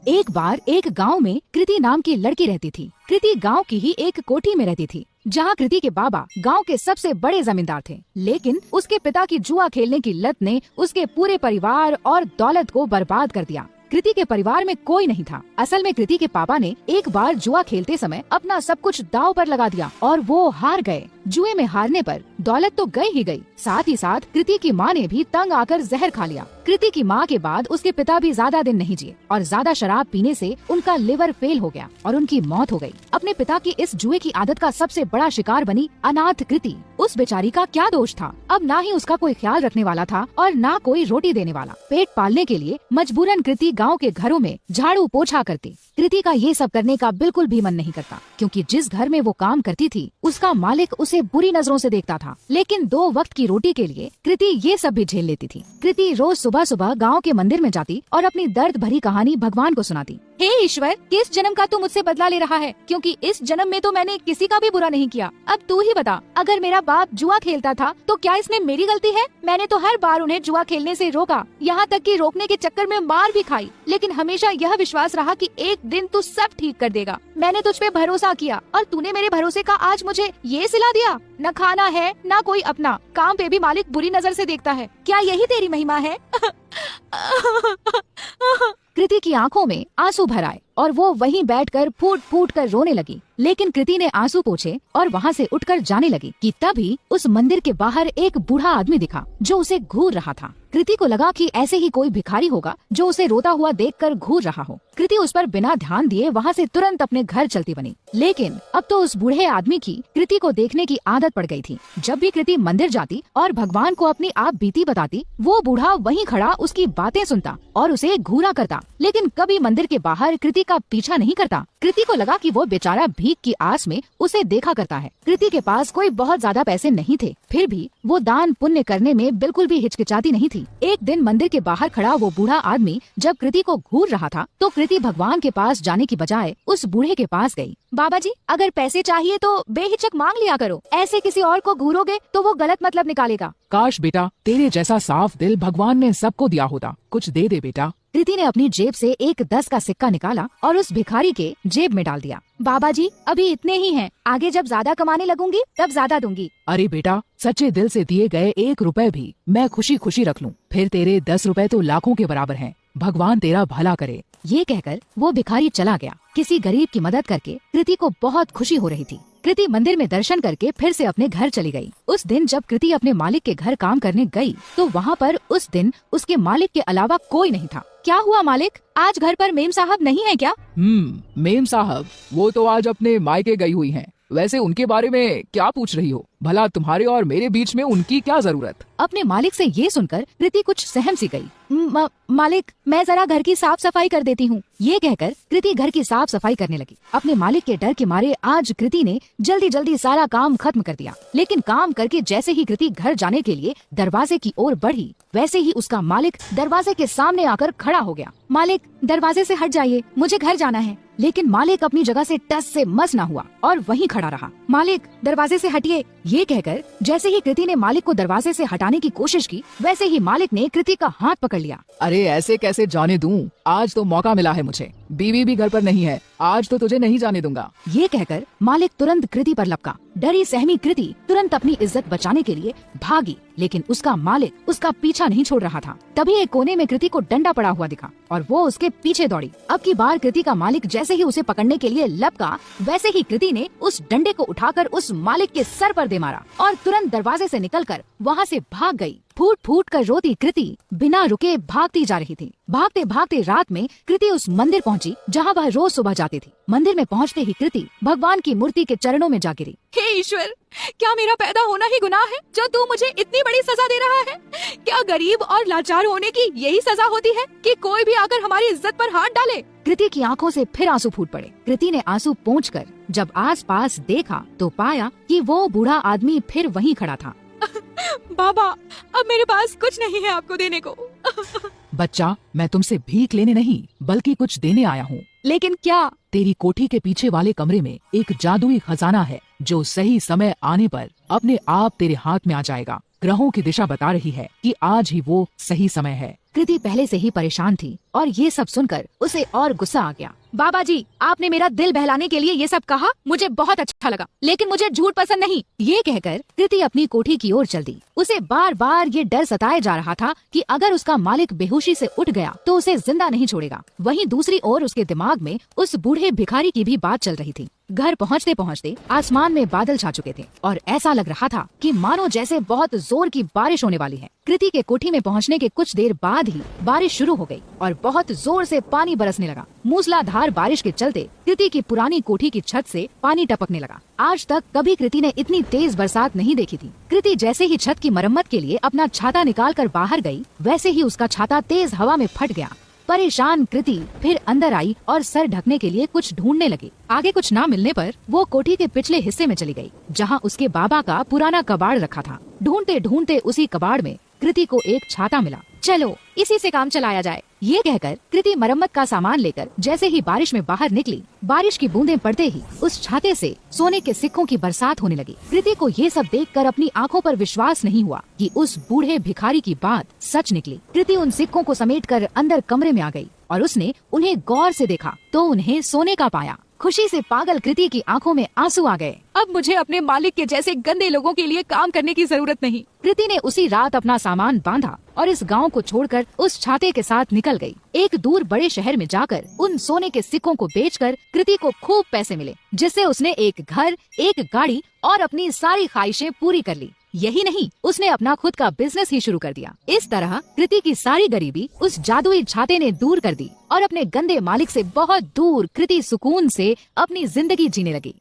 एक बार एक गांव में कृति नाम की लड़की रहती थी। कृति गांव की ही एक कोठी में रहती थी, जहां कृति के बाबा गांव के सबसे बड़े जमींदार थे। लेकिन उसके पिता की जुआ खेलने की लत ने उसके पूरे परिवार और दौलत को बर्बाद कर दिया। कृति के परिवार में कोई नहीं था। असल में कृति के पापा ने एक बार जुआ खेलते समय अपना सब कुछ दांव पर लगा दिया और वो हार गए। जुए में हारने पर दौलत तो गई ही गई, साथ ही साथ कृति की माँ ने भी तंग आकर जहर खा लिया। कृति की माँ के बाद उसके पिता भी ज्यादा दिन नहीं जिए और ज्यादा शराब पीने से उनका लिवर फेल हो गया और उनकी मौत हो गई। अपने पिता की इस जुए की आदत का सबसे बड़ा शिकार बनी अनाथ कृति। उस बेचारी का क्या दोष था? अब ना ही उसका कोई ख्याल रखने वाला था और ना कोई रोटी देने वाला। पेट पालने के लिए मजबूरन कृति गाँव के घरों में झाड़ू पोछा करती। कृति का ये सब करने का बिल्कुल भी मन नहीं करता, क्योंकि जिस घर में वो काम करती थी उसका मालिक उसे बुरी नजरों से देखता था। लेकिन 2 वक्त की रोटी के लिए कृति ये सब भी झेल लेती थी। कृति रोज सुबह सुबह गांव के मंदिर में जाती और अपनी दर्द भरी कहानी भगवान को सुनाती। हे ईश्वर, किस जन्म का तू मुझसे बदला ले रहा है? क्योंकि इस जन्म में तो मैंने किसी का भी बुरा नहीं किया। अब तू ही बता, अगर मेरा बाप जुआ खेलता था तो क्या इसमें मेरी गलती है? मैंने तो हर बार उन्हें जुआ खेलने से रोका, यहाँ तक कि रोकने के चक्कर में मार भी खाई, लेकिन हमेशा यह विश्वास रहा कि एक दिन तू सब ठीक कर देगा। मैंने तुझ पे भरोसा किया और तूने मेरे भरोसे का आज मुझे ये सिला दिया। न खाना है न कोई अपना, काम पे भी मालिक बुरी नजर से देखता है। क्या यही तेरी महिमा है? कृति की आंखों में आंसू भर आए और वो वहीं बैठकर फूट फूट कर रोने लगी। लेकिन कृति ने आंसू पोंछे और वहाँ से उठकर जाने लगी कि तभी उस मंदिर के बाहर एक बूढ़ा आदमी दिखा जो उसे घूर रहा था। कृति को लगा कि ऐसे ही कोई भिखारी होगा जो उसे रोता हुआ देखकर घूर रहा हो। कृति उस पर बिना ध्यान दिए वहाँ से तुरंत अपने घर चलती बनी। लेकिन अब तो उस बूढ़े आदमी की कृति को देखने की आदत पड़ गई थी। जब भी कृति मंदिर जाती और भगवान को अपनी आप बीती बताती, वो बूढ़ा वहीं खड़ा उसकी बातें सुनता और उसे घूरा करता, लेकिन कभी मंदिर के बाहर कृति का पीछा नहीं करता। कृति को लगा कि वो बेचारा भीख की आस में उसे देखा करता है। कृति के पास कोई बहुत ज्यादा पैसे नहीं थे, फिर भी वो दान पुण्य करने में बिल्कुल भी हिचकिचाती नहीं थी। एक दिन मंदिर के बाहर खड़ा वो बूढ़ा आदमी जब कृति को घूर रहा था तो कृति भगवान के पास जाने की बजाय उस बूढ़े के पास गई। बाबा जी, अगर पैसे चाहिए तो बेहिचक मांग लिया करो, ऐसे किसी और को घूरोगे तो वो गलत मतलब निकालेगा। काश बेटा तेरे जैसा साफ दिल भगवान ने सबको दिया होता, कुछ दे दे बेटा। कृति ने अपनी जेब से एक 10 का सिक्का निकाला और उस भिखारी के जेब में डाल दिया। बाबा जी, अभी इतने ही हैं, आगे जब ज्यादा कमाने लगूंगी तब ज्यादा दूंगी। अरे बेटा, सच्चे दिल से दिए गए 1 रुपए भी मैं खुशी खुशी रख लूं, फिर तेरे 10 रुपए तो लाखों के बराबर हैं। भगवान तेरा भला करे। ये कहकर वो भिखारी चला गया। किसी गरीब की मदद करके कृति को बहुत खुशी हो रही थी। कृति मंदिर में दर्शन करके फिर से अपने घर चली गई। उस दिन जब कृति अपने मालिक के घर काम करने गई तो वहाँ पर उस दिन उसके मालिक के अलावा कोई नहीं था। क्या हुआ मालिक, आज घर पर मेम साहब नहीं है क्या? मेम साहब वो तो आज अपने मायके गई हुई हैं। वैसे उनके बारे में क्या पूछ रही हो? भला तुम्हारे और मेरे बीच में उनकी क्या जरूरत? अपने मालिक से ये सुनकर कृति कुछ सहम सी गई। मालिक, मैं जरा घर की साफ सफाई कर देती हूँ। ये कहकर कृति घर की साफ सफाई करने लगी। अपने मालिक के डर के मारे आज कृति ने जल्दी जल्दी सारा काम खत्म कर दिया। लेकिन काम करके जैसे ही कृति घर जाने के लिए दरवाजे की ओर बढ़ी, वैसे ही उसका मालिक दरवाजे के सामने आकर खड़ा हो गया। मालिक, दरवाजे से हट जाइए, मुझे घर जाना है। लेकिन मालिक अपनी जगह से टस से मस न हुआ और वहीं खड़ा रहा। मालिक, दरवाजे से हटिए। ये कहकर जैसे ही कृति ने मालिक को दरवाजे से हटाने की कोशिश की, वैसे ही मालिक ने कृति का हाथ पकड़ लिया। अरे ऐसे कैसे जाने दूं? आज तो मौका मिला है मुझे, बीवी भी घर पर नहीं है, आज तो तुझे नहीं जाने दूंगा। ये कहकर मालिक तुरंत कृति पर लपका। डरी सहमी कृति तुरंत अपनी इज्जत बचाने के लिए भागी, लेकिन उसका मालिक उसका पीछा नहीं छोड़ रहा था। तभी एक कोने में कृति को डंडा पड़ा हुआ दिखा और वो उसके पीछे दौड़ी। अब की बार कृति का मालिक जैसे ही उसे पकड़ने के लिए लपका, वैसे ही कृति ने उस डंडे को उठाकर उस मालिक के सर पर दे मारा और तुरंत दरवाजे से निकलकर वहाँ से भाग गई। फूट फूट कर रोती कृति बिना रुके भागती जा रही थी। भागते भागते रात में कृति उस मंदिर पहुंची जहां वह रोज सुबह जाती थी। मंदिर में पहुंचते ही कृति भगवान की मूर्ति के चरणों में जा गिरी। हे ईश्वर, क्या मेरा पैदा होना ही गुनाह है जो तू मुझे इतनी बड़ी सजा दे रहा है? क्या गरीब और लाचार होने की यही सजा होती है कि कोई भी आकर हमारी इज्जत पर हाथ डाले? कृति की आंखों से फिर आंसू फूट पड़े। कृति ने आंसू पोंछकर जब आसपास देखा तो पाया कि वो बूढ़ा आदमी फिर वहीं खड़ा था। बाबा, अब मेरे पास कुछ नहीं है आपको देने को। बच्चा, मैं तुमसे भीख लेने नहीं बल्कि कुछ देने आया हूँ। लेकिन क्या? तेरी कोठी के पीछे वाले कमरे में एक जादुई खजाना है जो सही समय आने पर अपने आप तेरे हाथ में आ जाएगा। ग्रहों की दिशा बता रही है कि आज ही वो सही समय है। कृति पहले से ही परेशान थी और ये सब सुनकर उसे और गुस्सा आ गया। बाबा जी, आपने मेरा दिल बहलाने के लिए ये सब कहा, मुझे बहुत अच्छा लगा, लेकिन मुझे झूठ पसंद नहीं। ये कहकर कृति अपनी कोठी की ओर चल दी। उसे बार बार ये डर सताए जा रहा था कि अगर उसका मालिक बेहोशी से उठ गया तो उसे जिंदा नहीं छोड़ेगा। वहीं दूसरी ओर उसके दिमाग में उस बूढ़े भिखारी की भी बात चल रही थी। घर पहुंचते पहुंचते आसमान में बादल छा चुके थे और ऐसा लग रहा था कि मानो जैसे बहुत जोर की बारिश होने वाली है। कृति के कोठी में पहुंचने के कुछ देर बाद ही बारिश शुरू हो गई और बहुत जोर से पानी बरसने लगा। मूसलाधार बारिश के चलते कृति की पुरानी कोठी की छत से पानी टपकने लगा। आज तक कभी कृति ने इतनी तेज बरसात नहीं देखी थी। कृति जैसे ही छत की मरम्मत के लिए अपना छाता निकाल कर बाहर गई, वैसे ही उसका छाता तेज हवा में फट गया। परेशान कृति फिर अंदर आई और सर ढकने के लिए कुछ ढूंढने लगी। आगे कुछ ना मिलने पर वो कोठी के पिछले हिस्से में चली गई, जहाँ उसके बाबा का पुराना कबाड़ रखा था। ढूंढते ढूंढते उसी कबाड़ में कृति को एक छाता मिला। चलो इसी से काम चलाया जाए। ये कहकर कृति मरम्मत का सामान लेकर जैसे ही बारिश में बाहर निकली, बारिश की बूंदें पड़ते ही उस छाते से सोने के सिक्कों की बरसात होने लगी। कृति को ये सब देखकर अपनी आंखों पर विश्वास नहीं हुआ कि उस बूढ़े भिखारी की बात सच निकली। कृति उन सिक्कों को समेटकर अंदर कमरे में आ गई और उसने उन्हें गौर से देखा तो उन्हें सोने का पाया। खुशी से पागल कृति की आंखों में आंसू आ गए। अब मुझे अपने मालिक के जैसे गंदे लोगों के लिए काम करने की जरूरत नहीं। कृति ने उसी रात अपना सामान बांधा और इस गांव को छोड़कर उस छाते के साथ निकल गई। एक दूर बड़े शहर में जाकर उन सोने के सिक्कों को बेचकर कृति को खूब पैसे मिले, जिससे उसने एक घर, एक गाड़ी और अपनी सारी ख्वाहिशें पूरी कर ली। यही नहीं, उसने अपना खुद का बिजनेस ही शुरू कर दिया। इस तरह कृति की सारी गरीबी उस जादुई छाते ने दूर कर दी और अपने गंदे मालिक से बहुत दूर कृति सुकून से अपनी जिंदगी जीने लगी।